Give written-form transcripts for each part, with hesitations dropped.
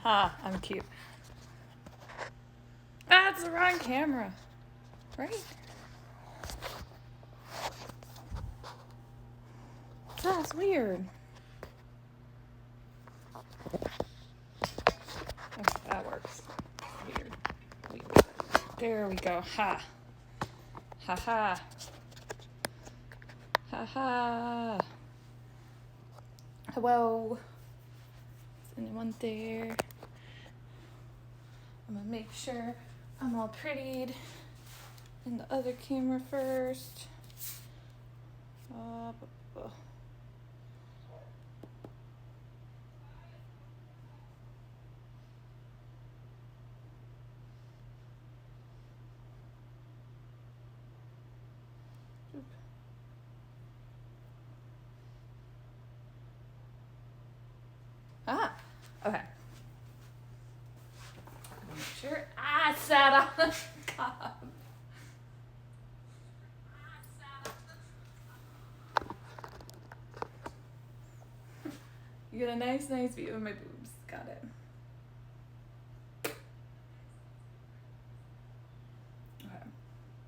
Ha, I'm cute. That's the wrong camera. Right? That's weird. Okay, that works. Weird. There we go. Ha. Ha ha. Ha ha. Hello. Is anyone there? I'm gonna make sure I'm all prettied in the other camera first. Ah, okay. Make sure I sat on the cup. You get a nice view of my boobs. Got it. Okay.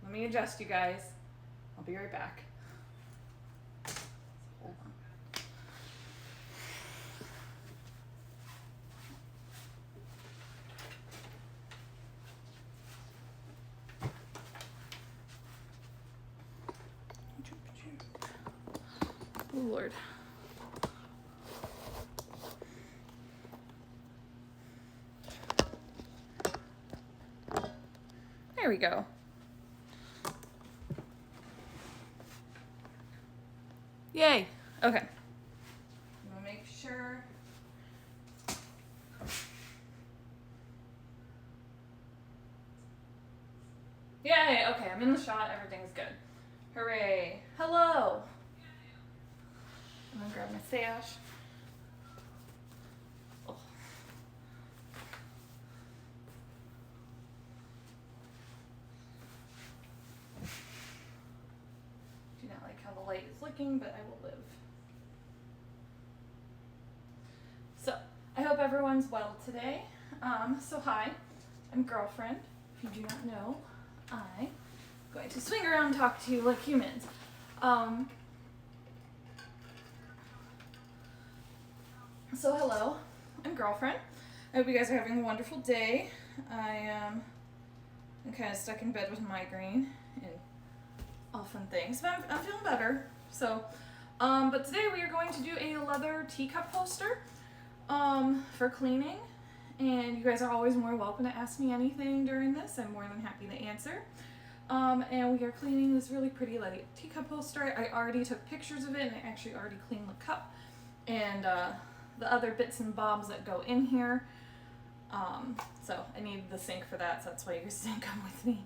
Let me adjust, you guys. I'll be right back. Hold on. Oh, Lord. There we go. Yay. Okay. I'm gonna make sure. Yay. Okay, I'm in the shot. Everything's good. Hooray. Hello. I'm gonna grab my sash. Oh. Do not like how the light is looking, but I will live. So, I hope everyone's well today. So hi, I'm Girlfriend. If you do not know, I'm going to swing around and talk to you like humans. So hello, I'm Girlfriend. I hope you guys are having a wonderful day. I'm kind of stuck in bed with a migraine and all fun things, but I'm feeling better. So, but today we are going to do a leather teacup holster for cleaning. And you guys are always more welcome to ask me anything during this. I'm more than happy to answer. And we are cleaning this really pretty like teacup holster. I already took pictures of it, and I actually already cleaned the cup and the other bits and bobs that go in here. So I need the sink for that, so that's why you guys didn't come with me.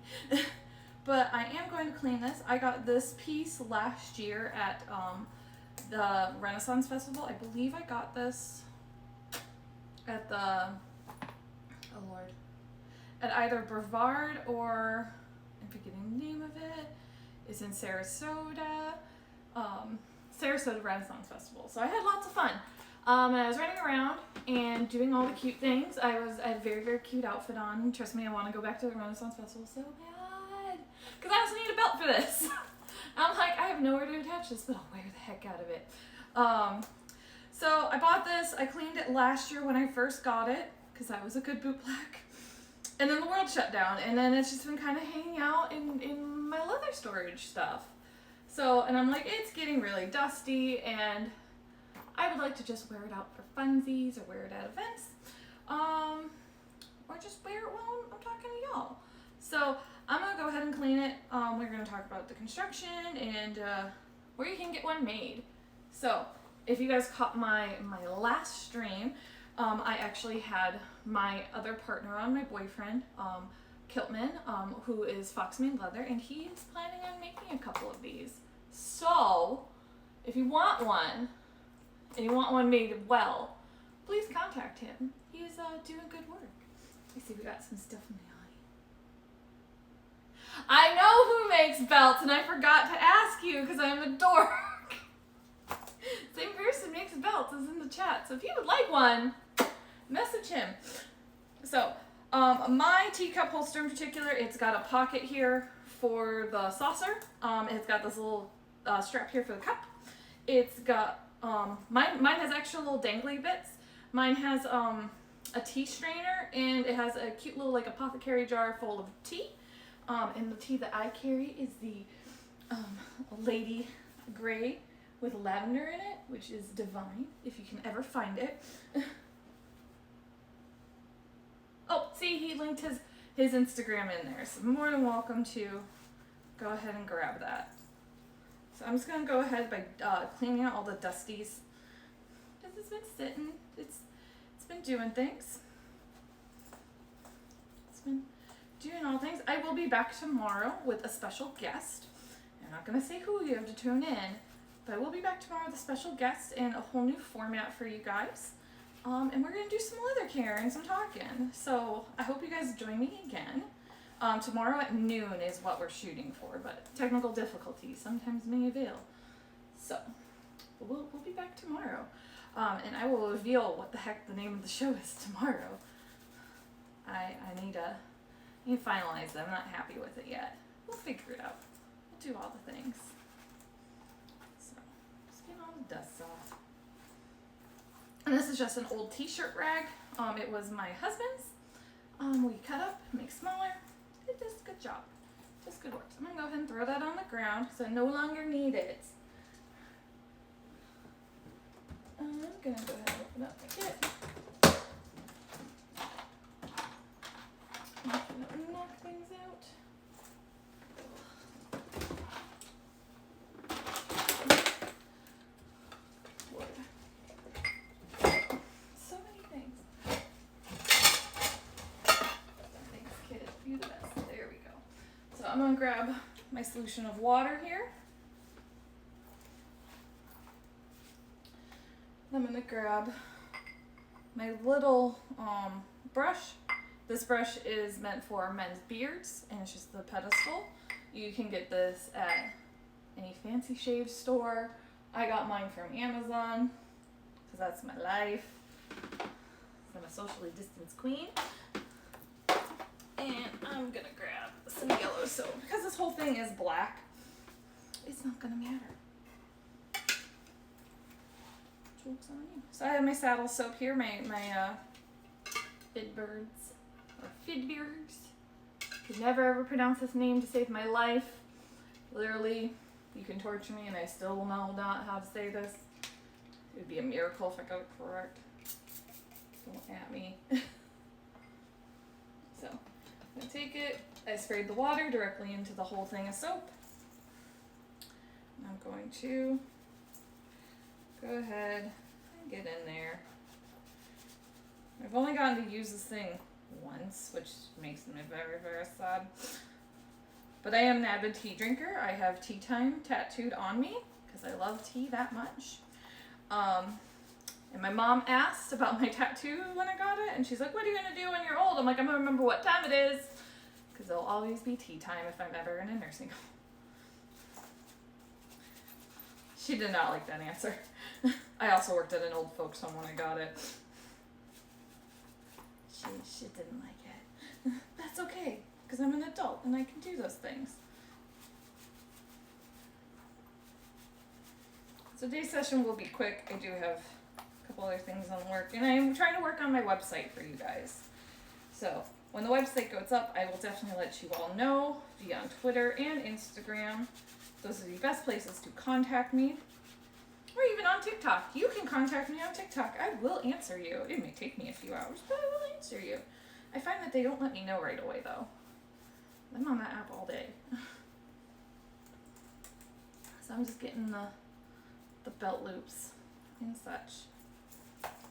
But I am going to clean this. I got this piece last year at the Renaissance Festival. I believe I got this at the, oh Lord, at either Brevard or, I'm forgetting the name of it. It's in Sarasota. Sarasota Renaissance Festival. So I had lots of fun. And I was running around and doing all the cute things. I had a very, very cute outfit on. Trust me, I want to go back to the Renaissance Festival so bad. Because I also need a belt for this. I'm like, I have nowhere to attach this, but I'll wear the heck out of it. So I bought this. I cleaned it last year when I first got it, because I was a good bootblack. And then the world shut down, and then it's just been kind of hanging out in my leather storage stuff. So, and I'm like, it's getting really dusty, and I would like to just wear it out for funsies or wear it at events, or just wear it while I'm talking to y'all. So I'm gonna go ahead and clean it. We're gonna talk about the construction and where you can get one made. So if you guys caught my last stream, I actually had my other partner on, my boyfriend, Kiltman, who is Foxman Leather, and he is planning on making a couple of these. So if you want one, and you want one made well, please contact him. He's doing good work. Let me see, we got some stuff in the alley. I know who makes belts, and I forgot to ask you because I'm a dork. Same person makes belts as in the chat. So if you would like one, message message him. So, my teacup holster in particular, it's got a pocket here for the saucer. It's got this little strap here for the cup. It's got, mine has extra little dangly bits. Mine has a tea strainer, and it has a cute little like apothecary jar full of tea. And the tea that I carry is the Lady Grey with lavender in it, which is divine, if you can ever find it. Oh, see, he linked his Instagram in there, so more than welcome to go ahead and grab that. So I'm just going to go ahead by cleaning out all the dusties. Because it's been sitting, it's been doing things. It's been doing all things. I will be back tomorrow with a special guest. I'm not going to say who, you have to tune in. But I will be back tomorrow with a special guest and a whole new format for you guys. And we're going to do some leather care and some talking. So I hope you guys join me again. Tomorrow at noon is what we're shooting for, but technical difficulties sometimes may avail. So we'll be back tomorrow. And I will reveal what the heck the name of the show is tomorrow. I need to finalize it. I'm not happy with it yet. We'll figure it out. We'll do all the things. So just getting all the dust off. And this is just an old t-shirt rag. It was my husband's. We cut up, make smaller. It does a good job. Just good work. So I'm going to go ahead and throw that on the ground because I no longer need it. I'm going to go ahead and open up my kit. I'm going to knock things out. So many things. Thanks, kid. You're the best. There we go. So I'm going to grab my solution of water here. I'm going to grab my little brush. This brush is meant for men's beards, and it's just the pedestal. You can get this at any fancy shave store. I got mine from Amazon, because that's my life. I'm a socially distanced queen. And I'm going to grab some yellow soap. Because this whole thing is black, it's not going to matter. Joke's on you. So I have my saddle soap here, my Fidbirds, or Fidbeards. Could never ever pronounce this name to save my life. Literally, you can torture me and I still will know not how to say this. It would be a miracle if I got it correct. Don't at me. So, I'm going to take it. I sprayed the water directly into the whole thing of soap. And I'm going to go ahead and get in there. I've only gotten to use this thing once, which makes me very, very sad. But I am an avid tea drinker. I have tea time tattooed on me because I love tea that much. And my mom asked about my tattoo when I got it, and she's like, "What are you gonna do when you're old?" I'm like, "I'm gonna remember what time it is, because there'll always be tea time if I'm ever in a nursing home." She did not like that answer. I also worked at an old folks home when I got it. She didn't like it. That's okay, because I'm an adult and I can do those things. So today's session will be quick. I do have a couple other things on work, and I'm trying to work on my website for you guys. So when the website goes up, I will definitely let you all know via on Twitter and Instagram. Those are the best places to contact me. Or even on TikTok. You can contact me on TikTok. I will answer you. It may take me a few hours, but I will answer you. I find that they don't let me know right away, though. I'm on that app all day. So I'm just getting the belt loops and such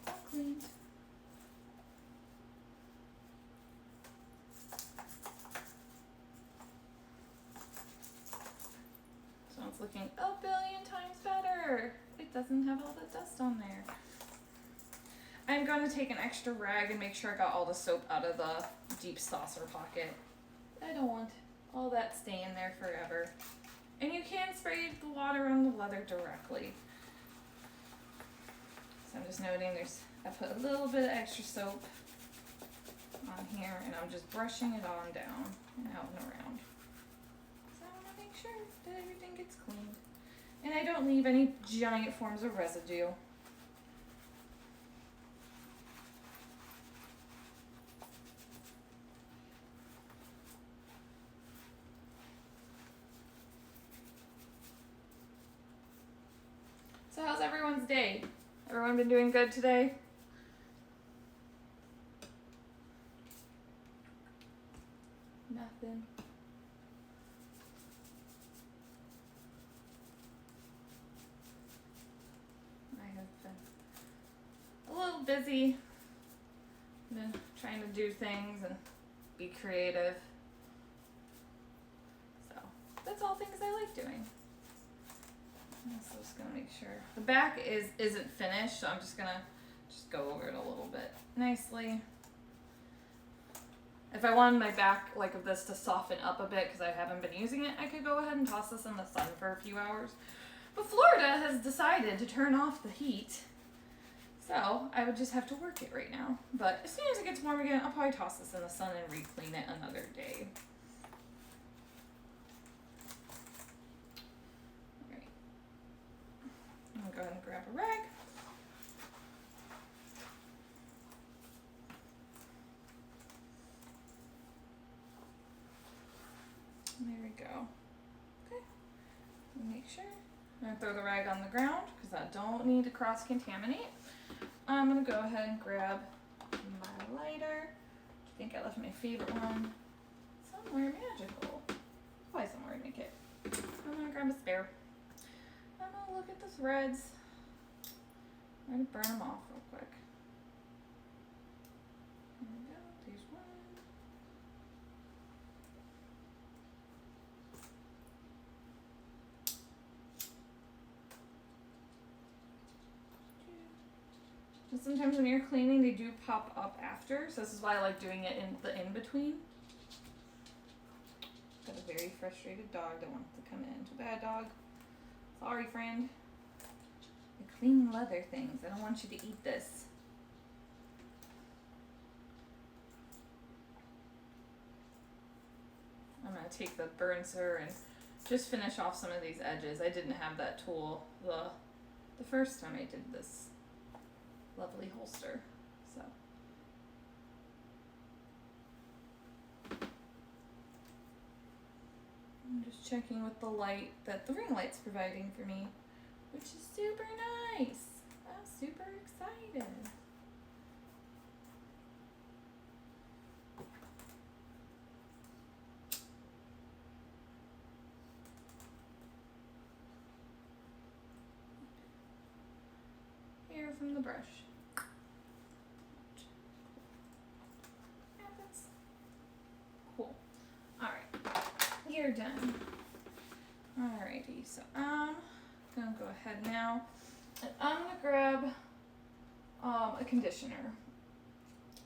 all cleaned. So it's looking a billion times better. It doesn't have all the dust on there. I'm going to take an extra rag and make sure I got all the soap out of the deep saucer pocket. I don't want all that staying there forever. And you can spray the water on the leather directly. So I'm just noting there's I put a little bit of extra soap on here, and I'm just brushing it on down and out and around. So I want to make sure that everything gets cleaned. And I don't leave any giant forms of residue. So how's everyone's day? Everyone been doing good today? Nothing. I have been a little busy. Been trying to do things and be creative. So that's all things I like doing. So just gonna make sure the back isn't finished, so I'm just gonna go over it a little bit nicely. If I wanted my back like of this to soften up a bit because I haven't been using it, I could go ahead and toss this in the sun for a few hours. But Florida has decided to turn off the heat, so I would just have to work it right now. But as soon as it gets warm again, I'll probably toss this in the sun and re-clean it another day. Alright. I'm gonna go ahead and grab a rag. There we go. Okay. Make sure. I'm going to throw the rag on the ground because I don't need to cross-contaminate. I'm going to go ahead and grab my lighter. I think I left my favorite one somewhere magical. Probably somewhere in my kit. I'm going to grab a spare. I'm going to look at the threads. I'm going to burn them off real quick. There we go. There's one. And sometimes when you're cleaning, they do pop up after, so this is why I like doing it in the in-between. Got a very frustrated dog that wants to come in. Too bad, dog. Sorry, friend. You're cleaning leather things. I don't want you to eat this. I'm going to take the burnser and just finish off some of these edges. I didn't have that tool the first time I did this lovely holster, so. I'm just checking with the light that the ring light's providing for me, which is super nice. I'm super excited. Here from the brush. Cool. Alright, you're done. Alrighty, so I'm gonna go ahead now and I'm gonna grab a conditioner.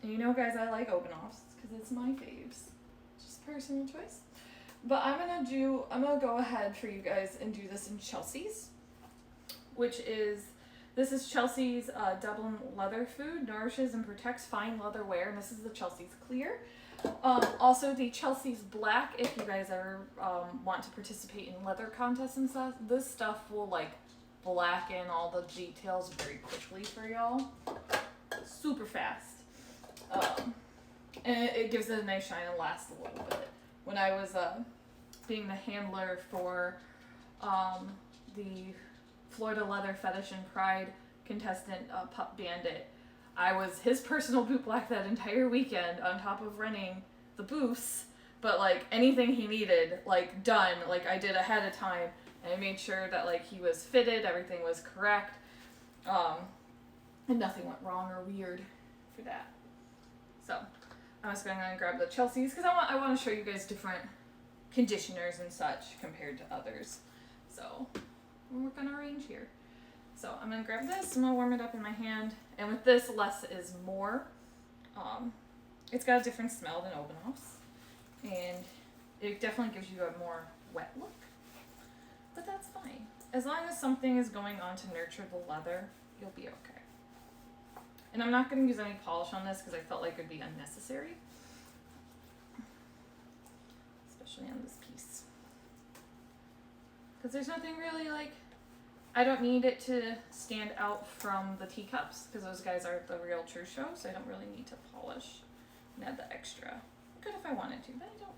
And you know, guys, I like Open-Offs because it's my faves. Just personal choice. But I'm gonna go ahead for you guys and do this in Chelsea's, which is, this is Chelsea's Dublin Leather Food, nourishes and protects fine leather wear, and this is the Chelsea's Clear. Also the Chelsea's Black, if you guys ever want to participate in leather contests and stuff, this stuff will like blacken all the details very quickly for y'all. Super fast. And it gives it a nice shine and lasts a little bit. When I was being the handler for the Florida Leather Fetish and Pride contestant, Pup Bandit, I was his personal bootblack that entire weekend on top of running the booths, but like anything he needed, like done, like I did ahead of time, and I made sure that like he was fitted, everything was correct, and nothing went wrong or weird for that. So I'm just going to grab the Chelsea's because I want to show you guys different conditioners and such compared to others. So we're going to arrange here. So I'm going to grab this, I'm going to warm it up in my hand, and with this, less is more. It's got a different smell than Open-Offs, and it definitely gives you a more wet look, but that's fine. As long as something is going on to nurture the leather, you'll be okay. And I'm not going to use any polish on this because I felt like it would be unnecessary. Especially on this piece. Because there's nothing really like, I don't need it to stand out from the teacups because those guys are the real true show, so I don't really need to polish and add the extra. I could if I wanted to, but I don't.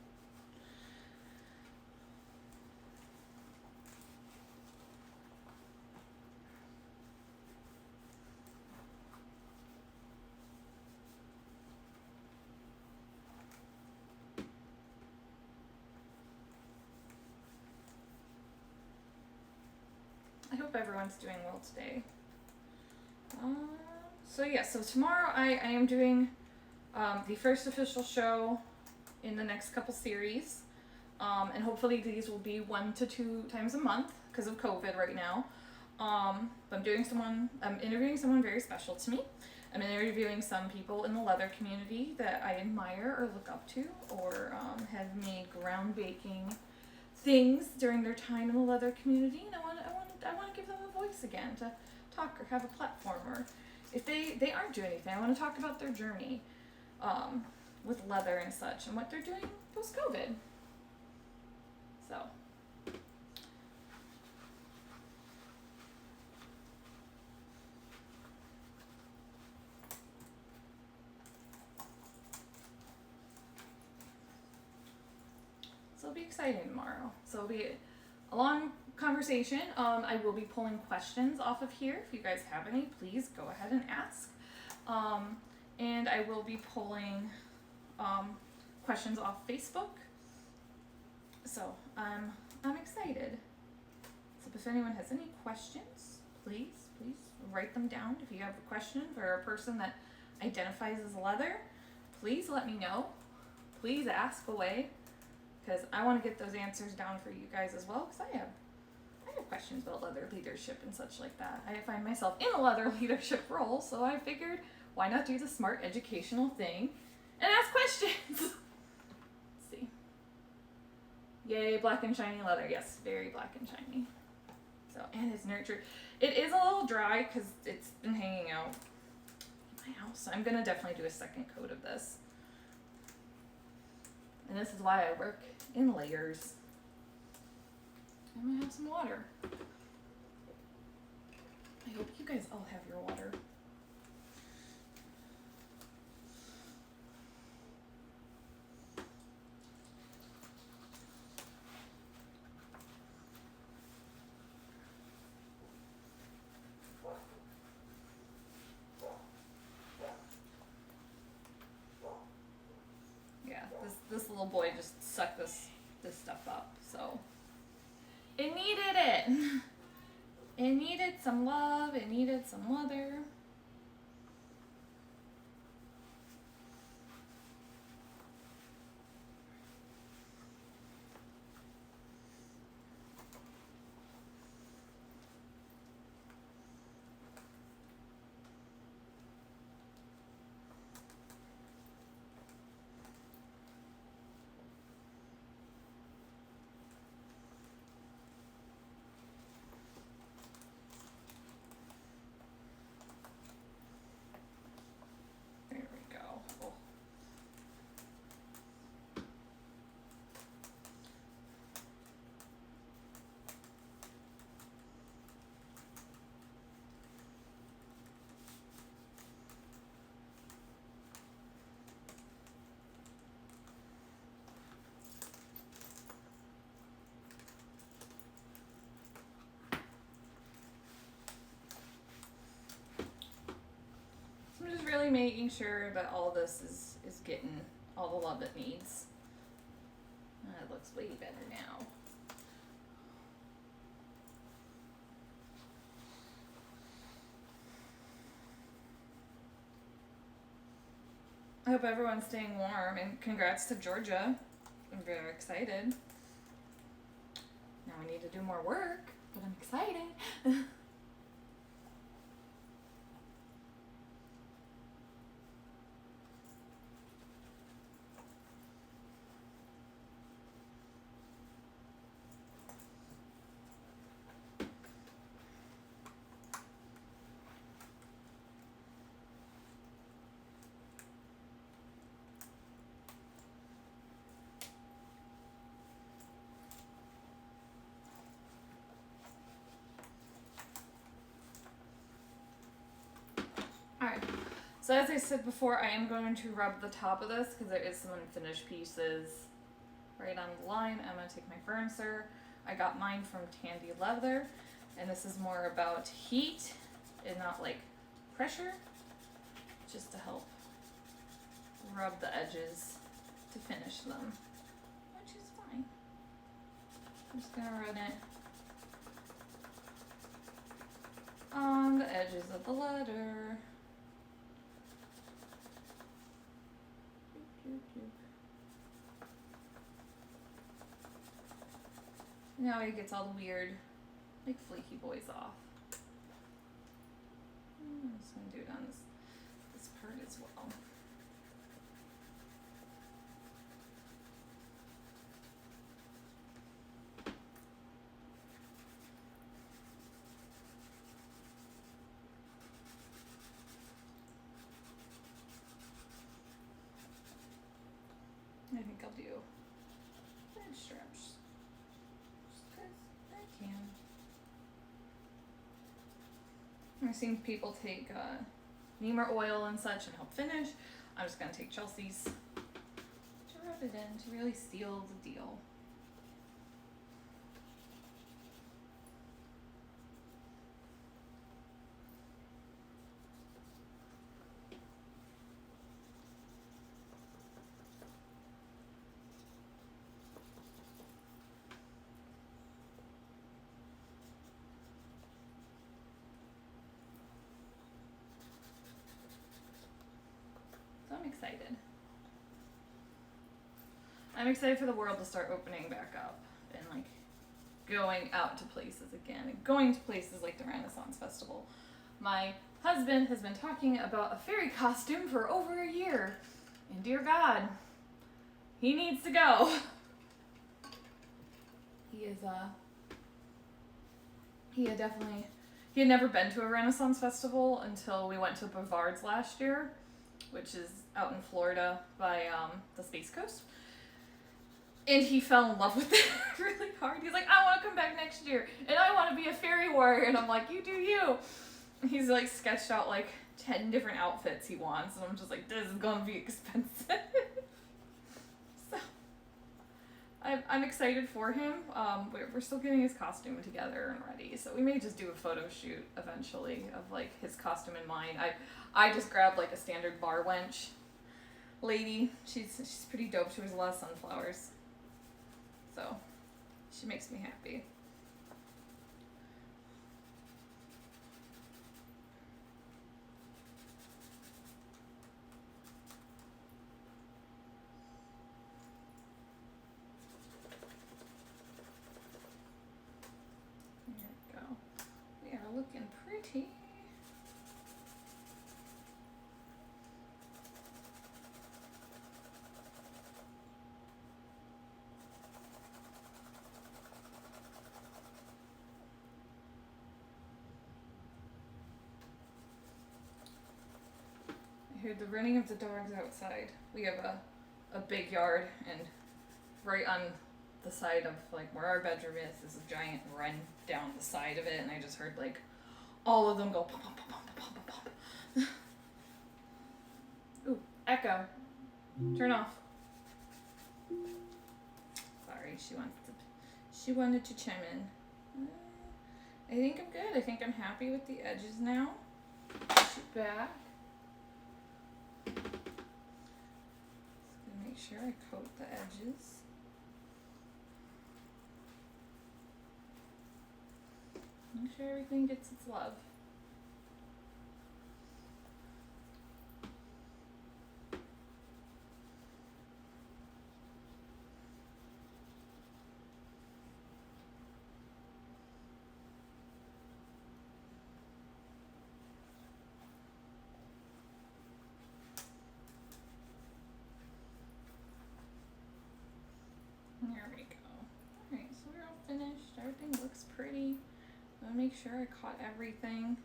I hope everyone's doing well today. So tomorrow I am doing the first official show in the next couple series. And hopefully these will be 1 to 2 times a month because of COVID right now. But I'm interviewing someone very special to me. I'm interviewing some people in the leather community that I admire or look up to or have made groundbreaking things during their time in the leather community, and I want to give them a voice again to talk or have a platform, or if they aren't doing anything, I want to talk about their journey with leather and such and what they're doing post-COVID. So it'll be exciting tomorrow. So it'll be a long conversation. I will be pulling questions off of here. If you guys have any, please go ahead and ask. And I will be pulling questions off Facebook. So I'm excited. So if anyone has any questions, please write them down. If you have a question for a person that identifies as leather, please let me know. Please ask away, because I want to get those answers down for you guys as well, because I have questions about leather leadership and such like that. I find myself in a leather leadership role, so I figured why not do the smart educational thing and ask questions. Let's see. Yay, black and shiny leather. Yes, very black and shiny. So, and it's nurtured. It is a little dry because it's been hanging out in my house. So I'm going to definitely do a second coat of this. And this is why I work in layers. I'm going to have some water. I hope you guys all have your water. Yeah, this little boy just sucked this stuff up, so it needed it. It needed some love, it needed some leather. I'm just really making sure that all this is getting all the love it needs. It looks way better now. I hope everyone's staying warm, and congrats to Georgia. I'm very excited. Now we need to do more work, but I'm excited. Alright, so as I said before, I am going to rub the top of this because there is some unfinished pieces right on the line. I'm going to take my furniture. I got mine from Tandy Leather, and this is more about heat and not like pressure, just to help rub the edges to finish them, which is fine. I'm just going to run it on the edges of the letter. Now it gets all the weird, like, flaky boys off. I'm just gonna do it on this part as well. I think I'll do edge straps. Just 'cause I can. I've seen people take Neemer oil and such and help finish. I'm just going to take Chelsea's to rub it in to really seal the deal. So I'm excited. I'm excited for the world to start opening back up and like going out to places again and going to places like the Renaissance Festival. My husband has been talking about a fairy costume for over a year, and dear God, he needs to go. He had never been to a Renaissance Festival until we went to Brevard's last year, which is out in Florida by the Space Coast. And he fell in love with it really hard. He's like, I want to come back next year, and I want to be a fairy warrior. And I'm like, you do you. And he's like sketched out like 10 different outfits he wants, and I'm just like, this is going to be expensive. So I'm excited for him. We're still getting his costume together and ready, so we may just do a photo shoot eventually of like his costume and mine. I just grabbed like a standard bar wench lady. She's pretty dope. She wears a lot of sunflowers, so she makes me happy. There we go. We are looking pretty. I heard the running of the dogs outside. We have a big yard, and right on the side of like where our bedroom is a giant run down the side of it, and I just heard like all of them go pump, pump, pump, pump, pump, pump. Ooh, echo. Turn off. Sorry, she wanted to chime in. I think I'm good. I think I'm happy with the edges now. Push it back. Just gonna make sure I coat the edges. Make sure everything gets its love. There we go. Alright, so we're all finished. Everything looks pretty. I'm gonna make sure I caught everything.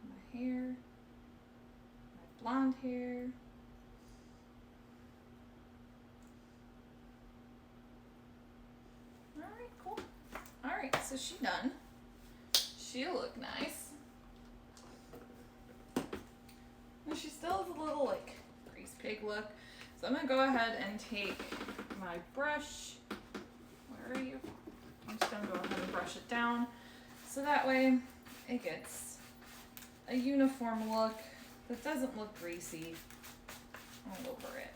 My hair, my blonde hair. so she's done. She'll look nice. And she still has a little like grease pig look. So I'm gonna go ahead and take my brush. Where are you? I'm just gonna go ahead and brush it down. So that way it gets a uniform look that doesn't look greasy all over it.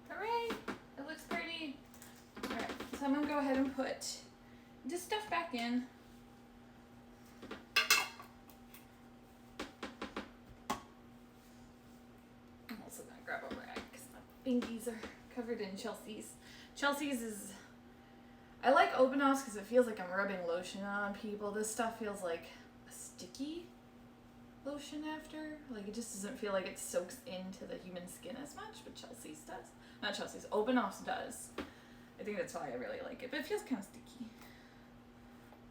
Hooray! It looks pretty. Alright, so I'm going to go ahead and put this stuff back in. I'm also going to grab a rag because my fingies are covered in Chelsea's. Chelsea's is... I like Open-Offs because it feels like I'm rubbing lotion on people. This stuff feels like a sticky lotion after. Like, it just doesn't feel like it soaks into the human skin as much, but Chelsea's does. Not Chelsea's, Open-Offs does. I think that's why I really like it, but it feels kind of sticky.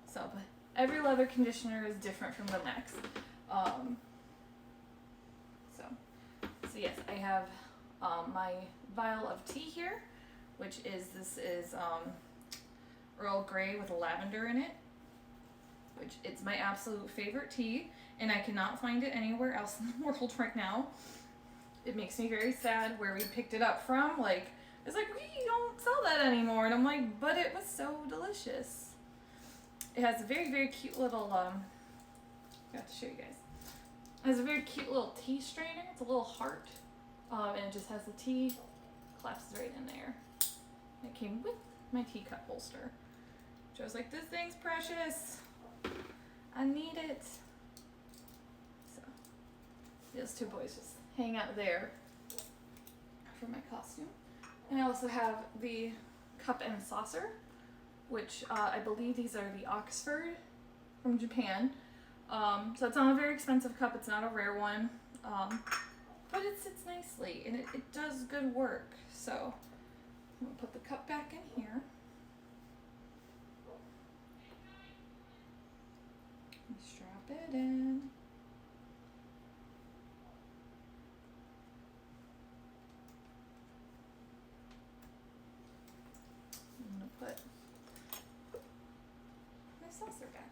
So, but every leather conditioner is different from the next. So yes, I have my vial of tea here, which is, this is Earl Grey with lavender in it, which it's my absolute favorite tea, and I cannot find it anywhere else in the world right now. It makes me very sad where we picked it up from. Like, it's like, we don't sell that anymore. And I'm like, but it was so delicious. It has a very, very cute little, got to show you guys. It has a very cute little tea strainer. It's a little heart. And it just has the tea, collapses right in there. It came with my teacup holster. So I was like, this thing's precious. I need it. So, those two boys just hang out there for my costume. And I also have the cup and saucer, which I believe these are the Oxford from Japan. So it's not a very expensive cup, it's not a rare one, but it sits nicely and it does good work. So I'm gonna put the cup back in here. And strap it in. I'm gonna put my saucer back.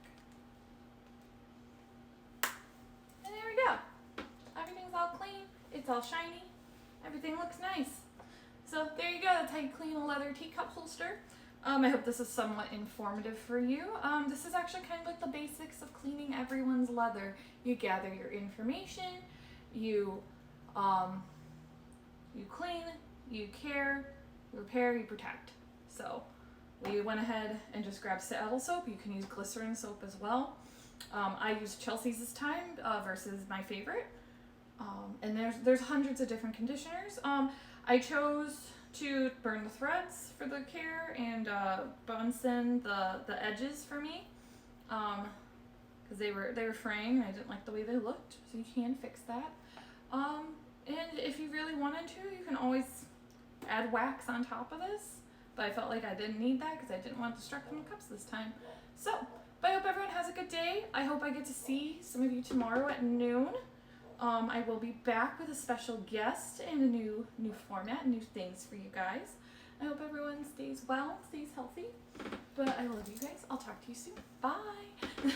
And there we go. Everything's all clean. It's all shiny. Everything looks nice. So there you go. That's how you clean a leather teacup holster. I hope this is somewhat informative for you. This is actually kind of like the basics of cleaning everyone's leather. You gather your information, you clean, you care, you repair, you protect. So we went ahead and just grabbed saddle soap. You can use glycerin soap as well. I used Chelsea's this time versus my favorite. And there's hundreds of different conditioners. I chose to burn the threads for the care and Bunsen the edges for me, because they were fraying and I didn't like the way they looked. So you can fix that. And if you really wanted to, you can always add wax on top of this. But I felt like I didn't need that because I didn't want to distract from the cups this time. So, but I hope everyone has a good day. I hope I get to see some of you tomorrow at noon. I will be back with a special guest and a new format, new things for you guys. I hope everyone stays well, stays healthy. But I love you guys. I'll talk to you soon. Bye.